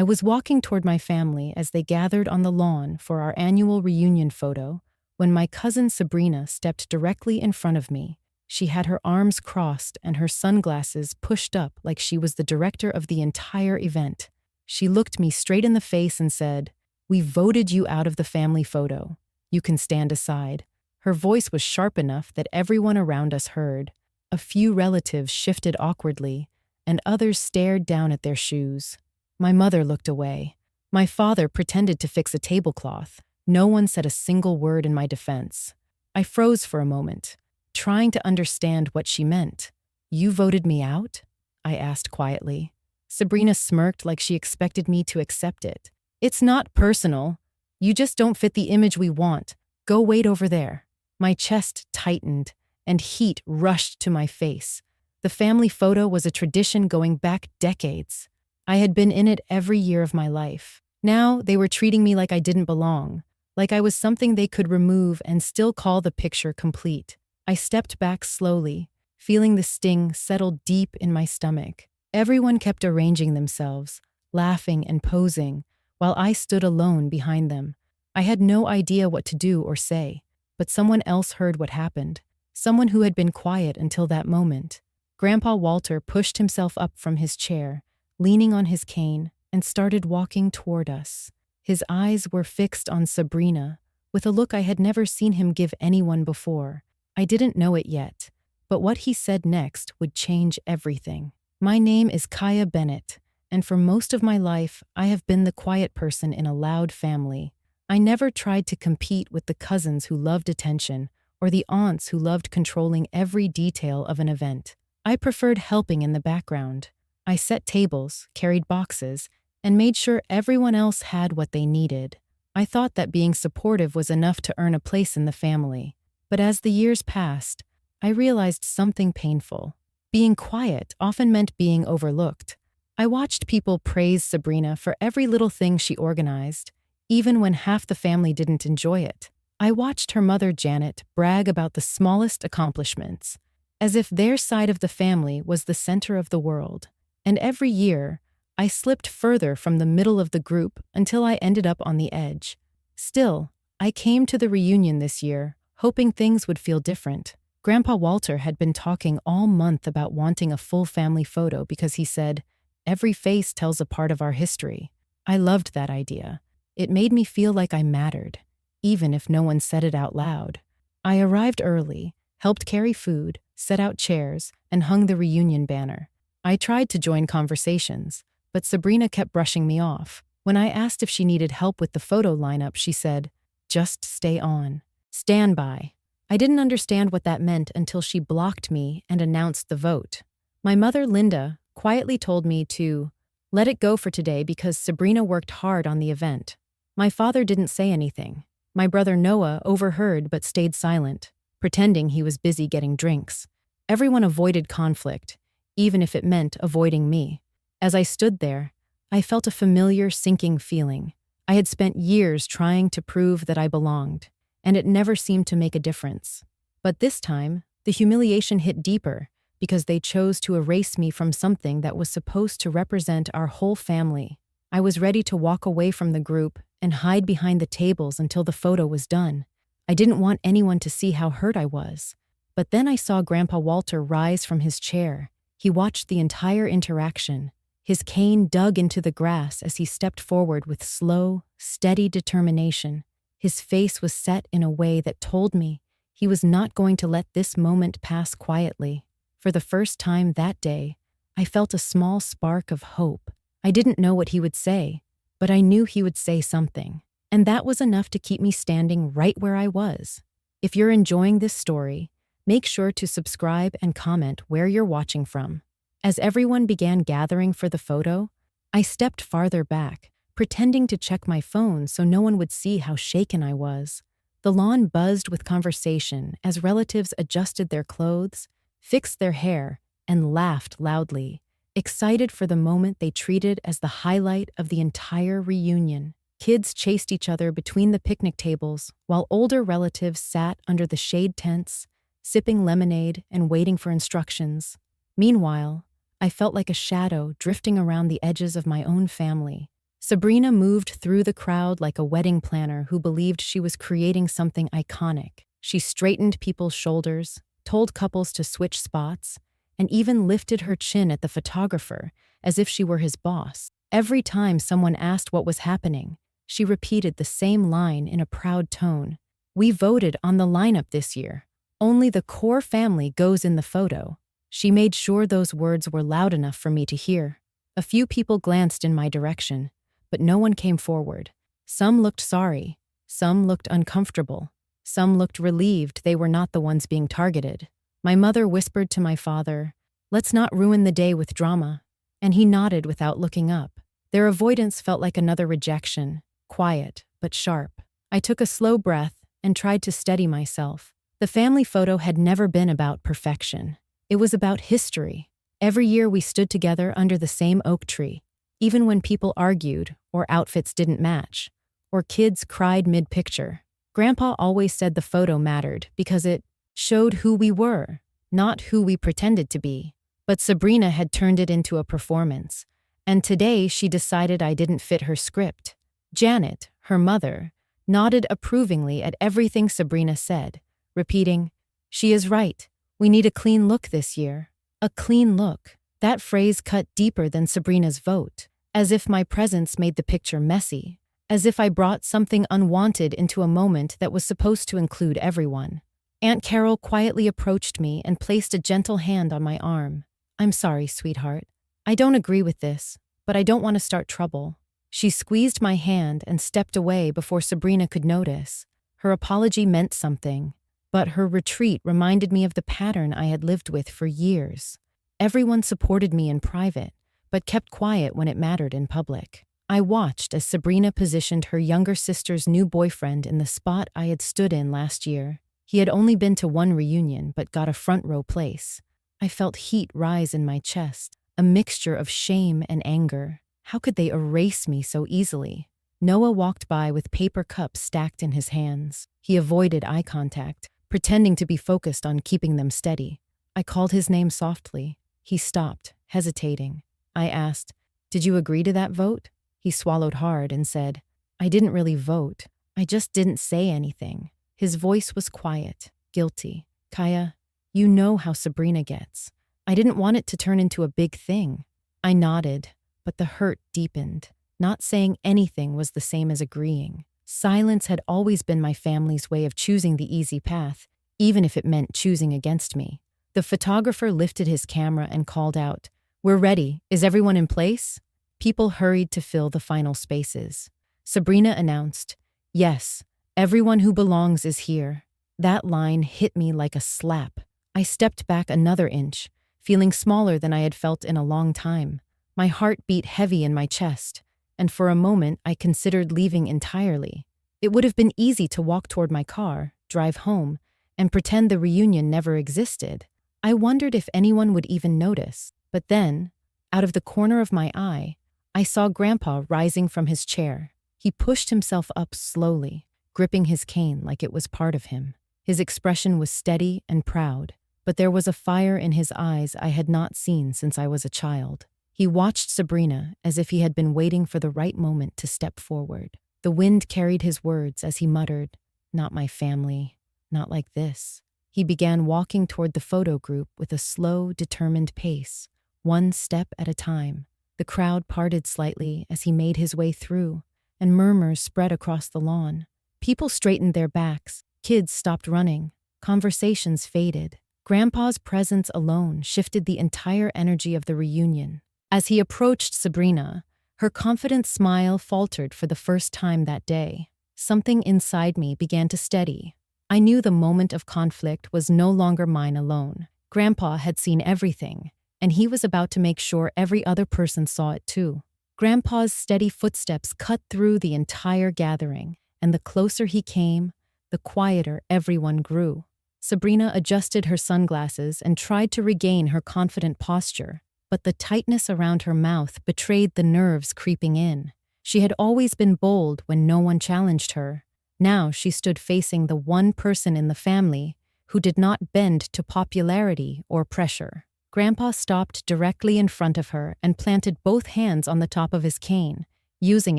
I was walking toward my family as they gathered on the lawn for our annual reunion photo when my cousin Sabrina stepped directly in front of me. She had her arms crossed and her sunglasses pushed up like she was the director of the entire event. She looked me straight in the face and said, "We voted you out of the family photo. You can stand aside." Her voice was sharp enough that everyone around us heard. A few relatives shifted awkwardly, and others stared down at their shoes. My mother looked away. My father pretended to fix a tablecloth. No one said a single word in my defense. I froze for a moment, trying to understand what she meant. "You voted me out?" I asked quietly. Sabrina smirked like she expected me to accept it. "It's not personal. You just don't fit the image we want. Go wait over there." My chest tightened, and heat rushed to my face. The family photo was a tradition going back decades. I had been in it every year of my life. Now they were treating me like I didn't belong, like I was something they could remove and still call the picture complete. I stepped back slowly, feeling the sting settle deep in my stomach. Everyone kept arranging themselves, laughing and posing, while I stood alone behind them. I had no idea what to do or say, but someone else heard what happened. Someone who had been quiet until that moment. Grandpa Walter pushed himself up from his chair, leaning on his cane, and started walking toward us. His eyes were fixed on Sabrina, with a look I had never seen him give anyone before. I didn't know it yet, but what he said next would change everything. "My name is Kaya Bennett, and for most of my life, I have been the quiet person in a loud family. I never tried to compete with the cousins who loved attention or the aunts who loved controlling every detail of an event. I preferred helping in the background. I set tables, carried boxes, and made sure everyone else had what they needed. I thought that being supportive was enough to earn a place in the family. But as the years passed, I realized something painful. Being quiet often meant being overlooked. I watched people praise Sabrina for every little thing she organized, even when half the family didn't enjoy it. I watched her mother, Janet, brag about the smallest accomplishments, as if their side of the family was the center of the world. And every year, I slipped further from the middle of the group until I ended up on the edge. Still, I came to the reunion this year, hoping things would feel different. Grandpa Walter had been talking all month about wanting a full family photo because he said, "Every face tells a part of our history." I loved that idea. It made me feel like I mattered, even if no one said it out loud. I arrived early, helped carry food, set out chairs, and hung the reunion banner. I tried to join conversations, but Sabrina kept brushing me off. When I asked if she needed help with the photo lineup, she said, "Just stay on. Stand by." I didn't understand what that meant until she blocked me and announced the vote. My mother, Linda, quietly told me to let it go for today because Sabrina worked hard on the event. My father didn't say anything. My brother Noah overheard but stayed silent, pretending he was busy getting drinks. Everyone avoided conflict, even if it meant avoiding me. As I stood there, I felt a familiar sinking feeling. I had spent years trying to prove that I belonged, and it never seemed to make a difference. But this time, the humiliation hit deeper because they chose to erase me from something that was supposed to represent our whole family. I was ready to walk away from the group and hide behind the tables until the photo was done. I didn't want anyone to see how hurt I was. But then I saw Grandpa Walter rise from his chair. He watched the entire interaction. His cane dug into the grass as he stepped forward with slow, steady determination. His face was set in a way that told me he was not going to let this moment pass quietly. For the first time that day, I felt a small spark of hope. I didn't know what he would say, but I knew he would say something. And that was enough to keep me standing right where I was. If you're enjoying this story, make sure to subscribe and comment where you're watching from. As everyone began gathering for the photo, I stepped farther back, pretending to check my phone so no one would see how shaken I was. The lawn buzzed with conversation as relatives adjusted their clothes, fixed their hair, and laughed loudly, excited for the moment they treated as the highlight of the entire reunion. Kids chased each other between the picnic tables, while older relatives sat under the shade tents, sipping lemonade and waiting for instructions. Meanwhile, I felt like a shadow drifting around the edges of my own family. Sabrina moved through the crowd like a wedding planner who believed she was creating something iconic. She straightened people's shoulders, told couples to switch spots, and even lifted her chin at the photographer as if she were his boss. Every time someone asked what was happening, she repeated the same line in a proud tone. "We voted on the lineup this year. Only the core family goes in the photo." She made sure those words were loud enough for me to hear. A few people glanced in my direction, but no one came forward. Some looked sorry, some looked uncomfortable, some looked relieved they were not the ones being targeted. My mother whispered to my father, "Let's not ruin the day with drama," and he nodded without looking up. Their avoidance felt like another rejection, quiet but sharp. I took a slow breath and tried to steady myself. The family photo had never been about perfection. It was about history. Every year we stood together under the same oak tree, even when people argued or outfits didn't match, or kids cried mid-picture. Grandpa always said the photo mattered because it showed who we were, not who we pretended to be. But Sabrina had turned it into a performance, and today she decided I didn't fit her script. Janet, her mother, nodded approvingly at everything Sabrina said, repeating, "She is right. We need a clean look this year." A clean look. That phrase cut deeper than Sabrina's vote, as if my presence made the picture messy, as if I brought something unwanted into a moment that was supposed to include everyone. Aunt Carol quietly approached me and placed a gentle hand on my arm. "I'm sorry, sweetheart. I don't agree with this, but I don't want to start trouble." She squeezed my hand and stepped away before Sabrina could notice. Her apology meant something, but her retreat reminded me of the pattern I had lived with for years. Everyone supported me in private, but kept quiet when it mattered in public. I watched as Sabrina positioned her younger sister's new boyfriend in the spot I had stood in last year. He had only been to one reunion but got a front row place. I felt heat rise in my chest, a mixture of shame and anger. How could they erase me so easily? Noah walked by with paper cups stacked in his hands. He avoided eye contact, pretending to be focused on keeping them steady. I called his name softly. He stopped, hesitating. I asked, "Did you agree to that vote?" He swallowed hard and said, "I didn't really vote. I just didn't say anything." His voice was quiet, guilty. "Kaya, you know how Sabrina gets. I didn't want it to turn into a big thing." I nodded, but the hurt deepened. Not saying anything was the same as agreeing. Silence had always been my family's way of choosing the easy path, even if it meant choosing against me. The photographer lifted his camera and called out, "We're ready. Is everyone in place?" People hurried to fill the final spaces. Sabrina announced, "Yes, everyone who belongs is here." That line hit me like a slap. I stepped back another inch, feeling smaller than I had felt in a long time. My heart beat heavy in my chest, and for a moment I considered leaving entirely. It would have been easy to walk toward my car, drive home, and pretend the reunion never existed. I wondered if anyone would even notice, but then, out of the corner of my eye, I saw Grandpa rising from his chair. He pushed himself up slowly, gripping his cane like it was part of him. His expression was steady and proud, but there was a fire in his eyes I had not seen since I was a child. He watched Sabrina as if he had been waiting for the right moment to step forward. The wind carried his words as he muttered, "Not my family, not like this." He began walking toward the photo group with a slow, determined pace, one step at a time. The crowd parted slightly as he made his way through, and murmurs spread across the lawn. People straightened their backs, kids stopped running, conversations faded. Grandpa's presence alone shifted the entire energy of the reunion. As he approached Sabrina, her confident smile faltered for the first time that day. Something inside me began to steady. I knew the moment of conflict was no longer mine alone. Grandpa had seen everything, and he was about to make sure every other person saw it too. Grandpa's steady footsteps cut through the entire gathering, and the closer he came, the quieter everyone grew. Sabrina adjusted her sunglasses and tried to regain her confident posture, but the tightness around her mouth betrayed the nerves creeping in. She had always been bold when no one challenged her. Now she stood facing the one person in the family who did not bend to popularity or pressure. Grandpa stopped directly in front of her and planted both hands on the top of his cane, using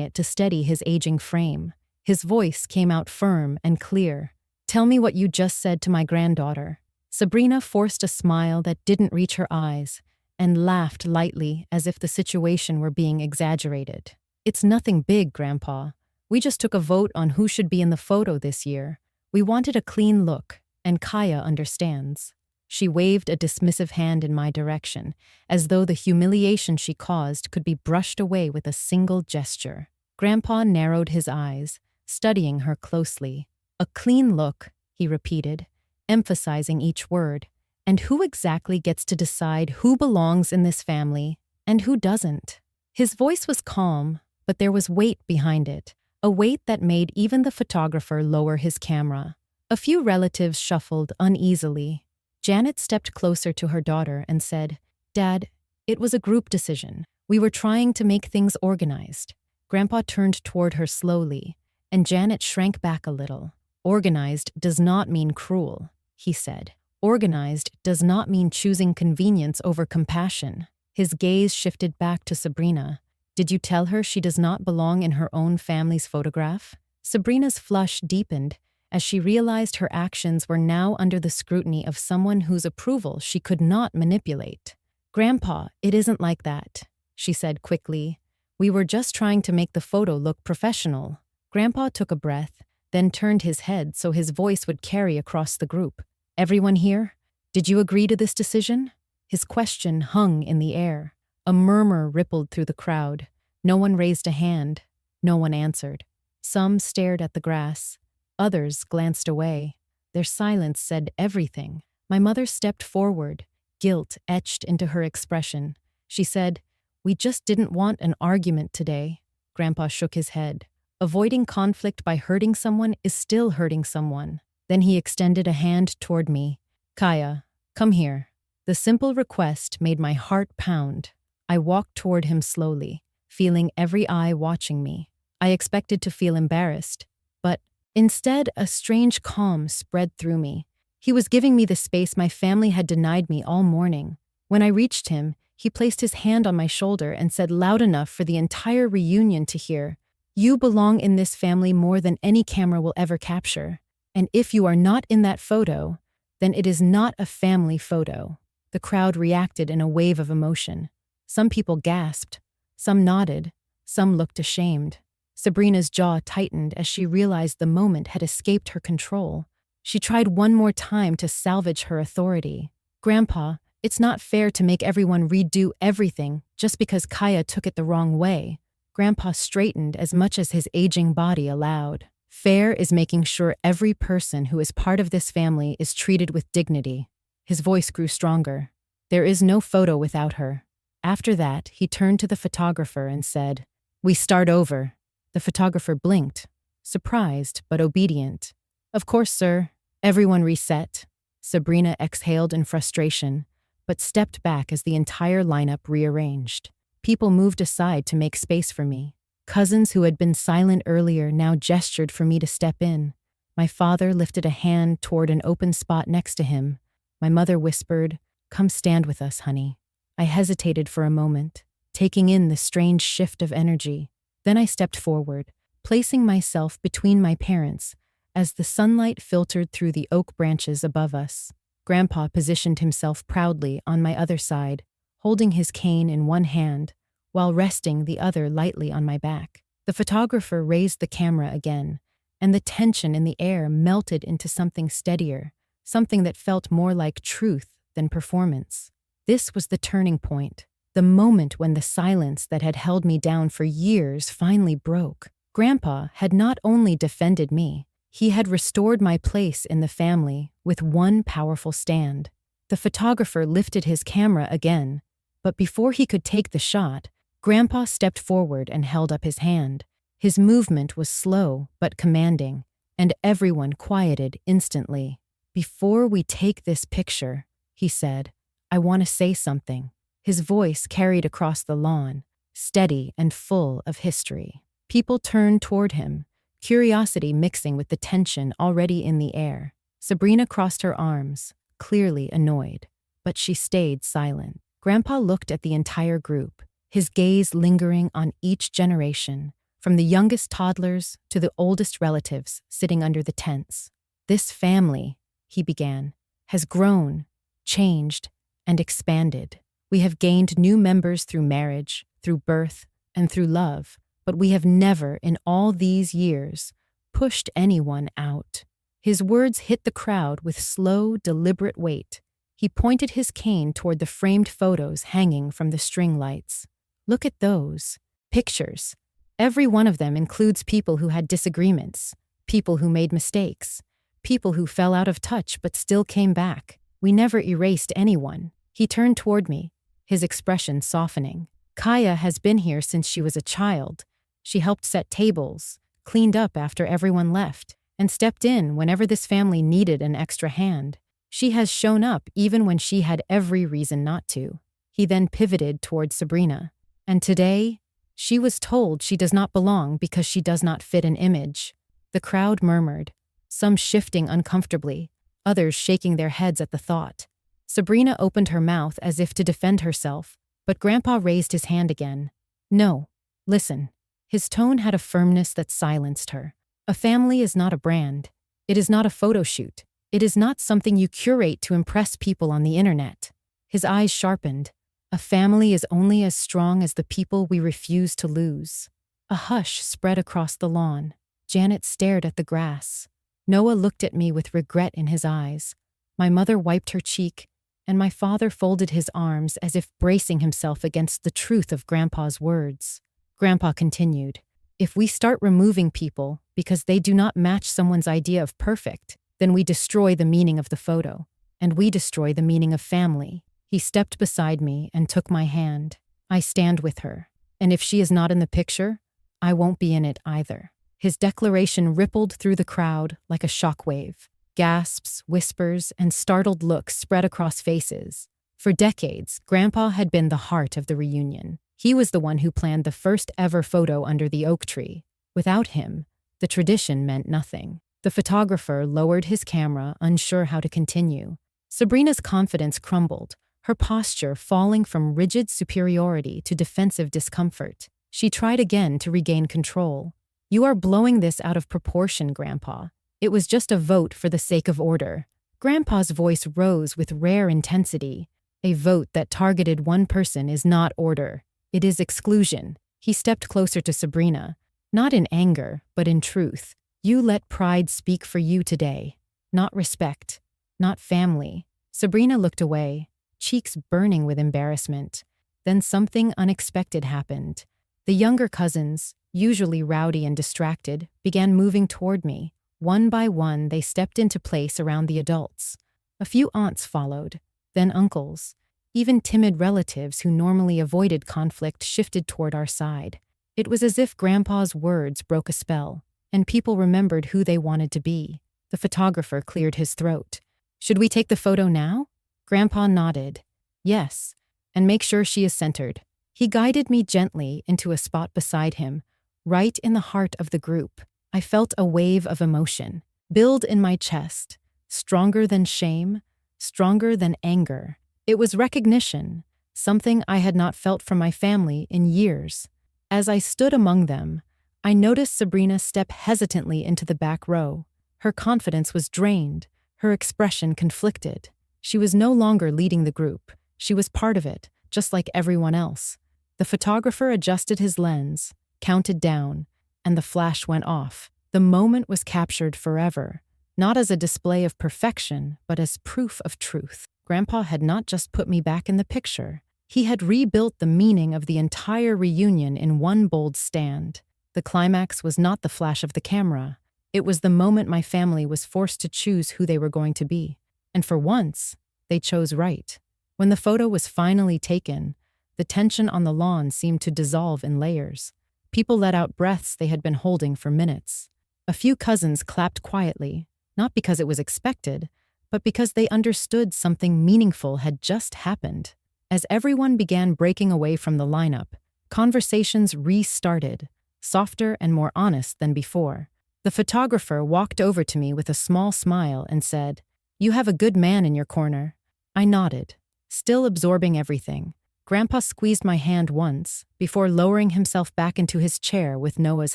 it to steady his aging frame. His voice came out firm and clear. "Tell me what you just said to my granddaughter." Sabrina forced a smile that didn't reach her eyes and laughed lightly as if the situation were being exaggerated. "It's nothing big, Grandpa. We just took a vote on who should be in the photo this year. We wanted a clean look, and Kaya understands." She waved a dismissive hand in my direction, as though the humiliation she caused could be brushed away with a single gesture. Grandpa narrowed his eyes, studying her closely. "A clean look," he repeated, emphasizing each word. "And who exactly gets to decide who belongs in this family and who doesn't?" His voice was calm, but there was weight behind it, a weight that made even the photographer lower his camera. A few relatives shuffled uneasily. Janet stepped closer to her daughter and said, "Dad, it was a group decision. We were trying to make things organized." Grandpa turned toward her slowly, and Janet shrank back a little. "Organized does not mean cruel," he said. "Organized does not mean choosing convenience over compassion." His gaze shifted back to Sabrina. "Did you tell her she does not belong in her own family's photograph?" Sabrina's flush deepened as she realized her actions were now under the scrutiny of someone whose approval she could not manipulate. "Grandpa, it isn't like that," she said quickly. "We were just trying to make the photo look professional." Grandpa took a breath, then turned his head so his voice would carry across the group. "Everyone here? Did you agree to this decision?" His question hung in the air. A murmur rippled through the crowd. No one raised a hand. No one answered. Some stared at the grass. Others glanced away. Their silence said everything. My mother stepped forward, guilt etched into her expression. She said, "We just didn't want an argument today." Grandpa shook his head. "Avoiding conflict by hurting someone is still hurting someone." Then he extended a hand toward me. "Kaya, come here." The simple request made my heart pound. I walked toward him slowly, feeling every eye watching me. I expected to feel embarrassed, but instead, a strange calm spread through me. He was giving me the space my family had denied me all morning. When I reached him, he placed his hand on my shoulder and said loud enough for the entire reunion to hear, "You belong in this family more than any camera will ever capture. And if you are not in that photo, then it is not a family photo." The crowd reacted in a wave of emotion. Some people gasped, some nodded, some looked ashamed. Sabrina's jaw tightened as she realized the moment had escaped her control. She tried one more time to salvage her authority. "Grandpa, it's not fair to make everyone redo everything just because Kaya took it the wrong way." Grandpa straightened as much as his aging body allowed. "Fair is making sure every person who is part of this family is treated with dignity." His voice grew stronger. "There is no photo without her." After that, he turned to the photographer and said, "We start over." The photographer blinked, surprised but obedient. "Of course, sir." Everyone reset. Sabrina exhaled in frustration, but stepped back as the entire lineup rearranged. People moved aside to make space for me. Cousins who had been silent earlier now gestured for me to step in. My father lifted a hand toward an open spot next to him. My mother whispered, "Come stand with us, honey." I hesitated for a moment, taking in the strange shift of energy. Then I stepped forward, placing myself between my parents as the sunlight filtered through the oak branches above us. Grandpa positioned himself proudly on my other side, holding his cane in one hand while resting the other lightly on my back. The photographer raised the camera again, and the tension in the air melted into something steadier, something that felt more like truth than performance. This was the turning point. The moment when the silence that had held me down for years finally broke. Grandpa had not only defended me, he had restored my place in the family with one powerful stand. The photographer lifted his camera again, but before he could take the shot, Grandpa stepped forward and held up his hand. His movement was slow but commanding, and everyone quieted instantly. "Before we take this picture," he said, "I want to say something." His voice carried across the lawn, steady and full of history. People turned toward him, curiosity mixing with the tension already in the air. Sabrina crossed her arms, clearly annoyed, but she stayed silent. Grandpa looked at the entire group, his gaze lingering on each generation, from the youngest toddlers to the oldest relatives sitting under the tents. "This family," he began, "has grown, changed, and expanded. We have gained new members through marriage, through birth, and through love, but we have never, in all these years, pushed anyone out." His words hit the crowd with slow, deliberate weight. He pointed his cane toward the framed photos hanging from the string lights. "Look at those pictures. Every one of them includes people who had disagreements, people who made mistakes, people who fell out of touch but still came back. We never erased anyone." He turned toward me, his expression softening. "Kaya has been here since she was a child. She helped set tables, cleaned up after everyone left, and stepped in whenever this family needed an extra hand. She has shown up even when she had every reason not to." He then pivoted toward Sabrina. "And today, she was told she does not belong because she does not fit an image." The crowd murmured, some shifting uncomfortably, others shaking their heads at the thought. Sabrina opened her mouth as if to defend herself, but Grandpa raised his hand again. "No, listen." His tone had a firmness that silenced her. "A family is not a brand. It is not a photo shoot. It is not something you curate to impress people on the internet." His eyes sharpened. "A family is only as strong as the people we refuse to lose." A hush spread across the lawn. Janet stared at the grass. Noah looked at me with regret in his eyes. My mother wiped her cheek, and my father folded his arms as if bracing himself against the truth of Grandpa's words. Grandpa continued, "If we start removing people because they do not match someone's idea of perfect, then we destroy the meaning of the photo, and we destroy the meaning of family." He stepped beside me and took my hand. "I stand with her, and if she is not in the picture, I won't be in it either." His declaration rippled through the crowd like a shockwave. Gasps, whispers, and startled looks spread across faces. For decades, Grandpa had been the heart of the reunion. He was the one who planned the first ever photo under the oak tree. Without him, the tradition meant nothing. The photographer lowered his camera, unsure how to continue. Sabrina's confidence crumbled, her posture falling from rigid superiority to defensive discomfort. She tried again to regain control. "You are blowing this out of proportion, Grandpa. It was just a vote for the sake of order." Grandpa's voice rose with rare intensity. "A vote that targeted one person is not order. It is exclusion." He stepped closer to Sabrina, not in anger, but in truth. "You let pride speak for you today. Not respect. Not family." Sabrina looked away, cheeks burning with embarrassment. Then something unexpected happened. The younger cousins, usually rowdy and distracted, began moving toward me. One by one, they stepped into place around the adults. A few aunts followed, then uncles. Even timid relatives who normally avoided conflict shifted toward our side. It was as if Grandpa's words broke a spell, and people remembered who they wanted to be. The photographer cleared his throat. "Should we take the photo now?" Grandpa nodded. "Yes, and make sure she is centered." He guided me gently into a spot beside him, right in the heart of the group. I felt a wave of emotion build in my chest, stronger than shame, stronger than anger. It was recognition, something I had not felt from my family in years. As I stood among them, I noticed Sabrina step hesitantly into the back row. Her confidence was drained, her expression conflicted. She was no longer leading the group. She was part of it, just like everyone else. The photographer adjusted his lens, counted down, and the flash went off. The moment was captured forever, not as a display of perfection, but as proof of truth. Grandpa had not just put me back in the picture. He had rebuilt the meaning of the entire reunion in one bold stand. The climax was not the flash of the camera. It was the moment my family was forced to choose who they were going to be. And for once, they chose right. When the photo was finally taken, the tension on the lawn seemed to dissolve in layers. People let out breaths they had been holding for minutes. A few cousins clapped quietly, not because it was expected, but because they understood something meaningful had just happened. As everyone began breaking away from the lineup, conversations restarted, softer and more honest than before. The photographer walked over to me with a small smile and said, "You have a good man in your corner." I nodded, still absorbing everything. Grandpa squeezed my hand once, before lowering himself back into his chair with Noah's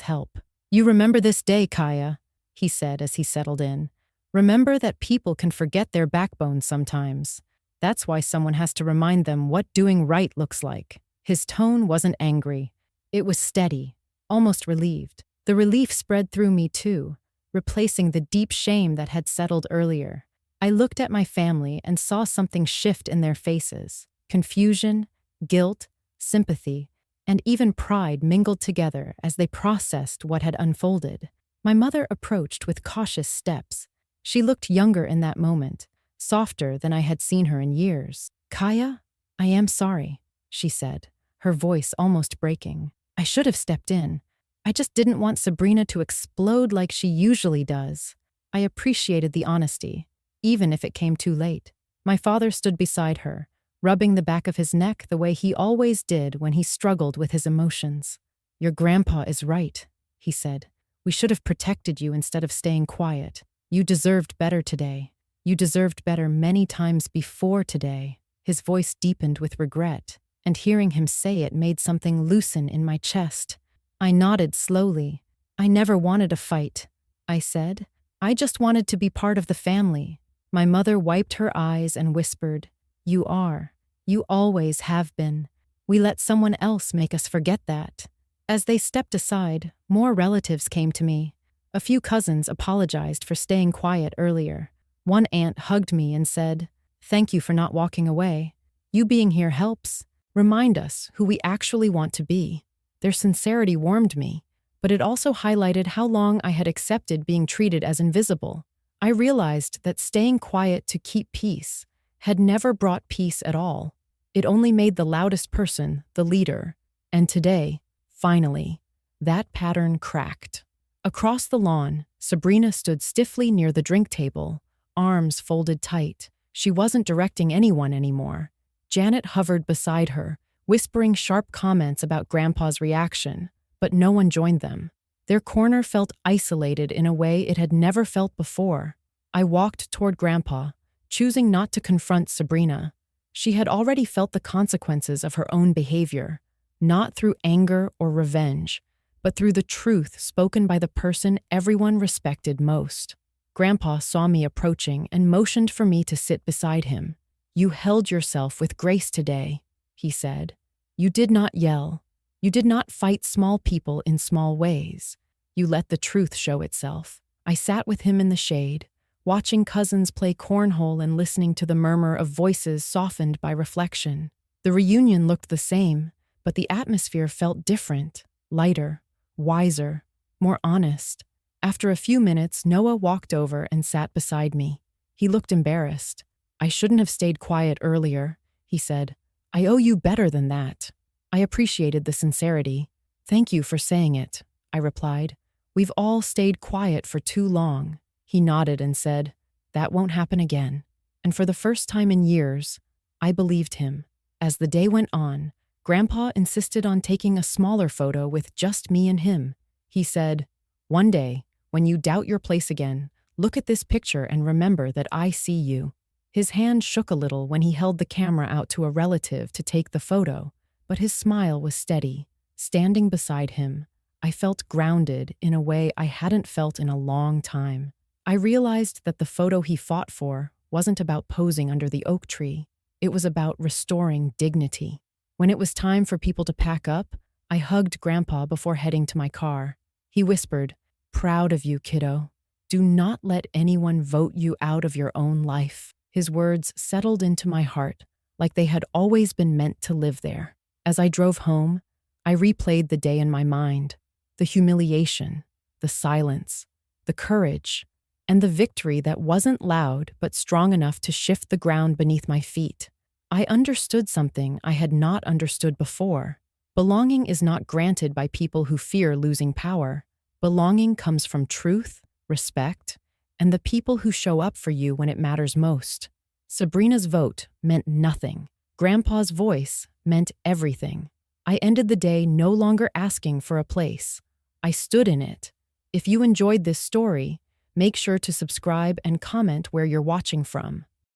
help. "You remember this day, Kaya," he said as he settled in. "Remember that people can forget their backbones sometimes. That's why someone has to remind them what doing right looks like." His tone wasn't angry. It was steady, almost relieved. The relief spread through me too, replacing the deep shame that had settled earlier. I looked at my family and saw something shift in their faces. Confusion, guilt, sympathy, and even pride mingled together as they processed what had unfolded. My mother approached with cautious steps. She looked younger in that moment, softer than I had seen her in years. "Kaya, I am sorry," she said, her voice almost breaking. "I should have stepped in. I just didn't want Sabrina to explode like she usually does." I appreciated the honesty, even if it came too late. My father stood beside her, rubbing the back of his neck the way he always did when he struggled with his emotions. "Your grandpa is right," he said. "We should have protected you instead of staying quiet. You deserved better today. You deserved better many times before today." His voice deepened with regret, and hearing him say it made something loosen in my chest. I nodded slowly. "I never wanted a fight," I said. "I just wanted to be part of the family." My mother wiped her eyes and whispered, "You are. You always have been. We let someone else make us forget that." As they stepped aside, more relatives came to me. A few cousins apologized for staying quiet earlier. One aunt hugged me and said, "Thank you for not walking away. You being here helps. Remind us who we actually want to be." Their sincerity warmed me, but it also highlighted how long I had accepted being treated as invisible. I realized that staying quiet to keep peace had never brought peace at all. It only made the loudest person the leader. And today, finally, that pattern cracked. Across the lawn, Sabrina stood stiffly near the drink table, arms folded tight. She wasn't directing anyone anymore. Janet hovered beside her, whispering sharp comments about Grandpa's reaction, but no one joined them. Their corner felt isolated in a way it had never felt before. I walked toward Grandpa, choosing not to confront Sabrina. She had already felt the consequences of her own behavior, not through anger or revenge, but through the truth spoken by the person everyone respected most. Grandpa saw me approaching and motioned for me to sit beside him. "You held yourself with grace today," he said. "You did not yell. You did not fight small people in small ways. You let the truth show itself." I sat with him in the shade, watching cousins play cornhole and listening to the murmur of voices softened by reflection. The reunion looked the same, but the atmosphere felt different, lighter, wiser, more honest. After a few minutes, Noah walked over and sat beside me. He looked embarrassed. "I shouldn't have stayed quiet earlier," he said. "I owe you better than that." I appreciated the sincerity. "Thank you for saying it," I replied. "We've all stayed quiet for too long." He nodded and said, "That won't happen again." And for the first time in years, I believed him. As the day went on, Grandpa insisted on taking a smaller photo with just me and him. He said, "One day, when you doubt your place again, look at this picture and remember that I see you." His hand shook a little when he held the camera out to a relative to take the photo, but his smile was steady. Standing beside him, I felt grounded in a way I hadn't felt in a long time. I realized that the photo he fought for wasn't about posing under the oak tree. It was about restoring dignity. When it was time for people to pack up, I hugged Grandpa before heading to my car. He whispered, "Proud of you, kiddo. Do not let anyone vote you out of your own life." His words settled into my heart, like they had always been meant to live there. As I drove home, I replayed the day in my mind. The humiliation, the silence, the courage, and the victory that wasn't loud but strong enough to shift the ground beneath my feet. I understood something I had not understood before. Belonging is not granted by people who fear losing power. Belonging comes from truth, respect, and the people who show up for you when it matters most. Sabrina's vote meant nothing. Grandpa's voice meant everything. I ended the day no longer asking for a place. I stood in it. If you enjoyed this story, make sure to subscribe and comment where you're watching from.